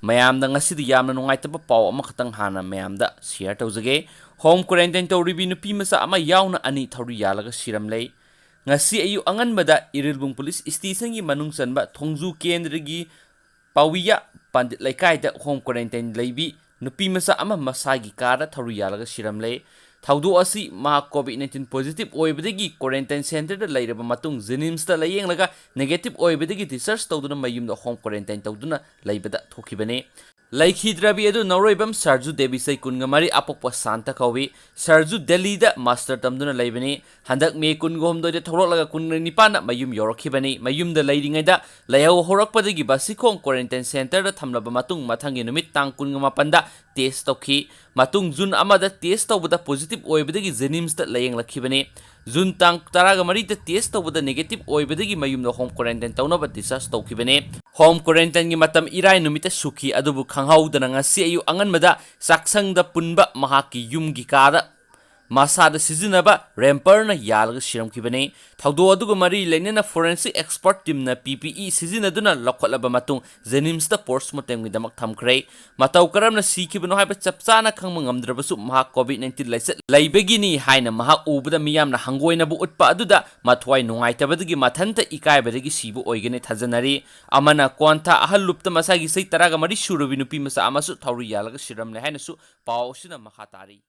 mayamda ngasidi yamna nungaitaba paw amakhatang hana mayamda share tawjage home quarantine tawribi Nupimacha Yaona Thauri Yallaga Siramle ngasi ayu anganbada Irilbung police stationgi manung sanba thongju kendragi pawiya pandit laikai home quarantine leibi Nupimacha masagi kara Thauri Yallaga Siramle thaudu asi ma COVID-19 positive oibadagi quarantine center da lairaba matung jenims da layenglaga negative oibadagi research tawduna mayum da home quarantine tawduna laibada thokibane Laikhidrabi edu Nauroibam Sarju Devi Sai Kungamari Apokpa Santa Kawi Sarju Delhi da Master Tamduna Laibani Handak Me Kungom do Thorolaga Kunipana Mayum Yorokibani Mayum the Lading Ida Layo Horokpadagi Basikong Quarantine Center da Tamlaba Matung Matangi Numit Tang Kungamapanda Test Toki Matung Jun Amada Test over the positive Oibadagi Zenims that laying Lakibani Jun Tang Taragamari the test over the negative Oibadagi Mayum the home quarantine town of disaster Tokibane Home quarantine Matam Irai Numita Suki Adubu Kanghau the Nangasi Angan Mada Saksang the Punba Mahaki Yum Gikada Masa the Sizinaba Ramperna Yallaga Siram Kibane Taudo Adugumari Lenina forensic expert team na PPE Sizinaduna Lokalaba Matung Zenims the Portsmouth with the Maktam Cray Matau Karam na Sikibano Hyper Chapsana Kamangam Drabasu Maha COVID-19 Lyset Laibegini Haina Maha Ubda Miyam na Hangoina Utpa Aduda Matwai Nungaitabadagi Matanta Ikai Badagi Sibu Oigane Tazanari Amana Quanta Ahalupta Masagi Say Taragamari Shurubi Nupimacha Yaona Thauri Yallaga Siramle Hanasu Pau Sina Mahatari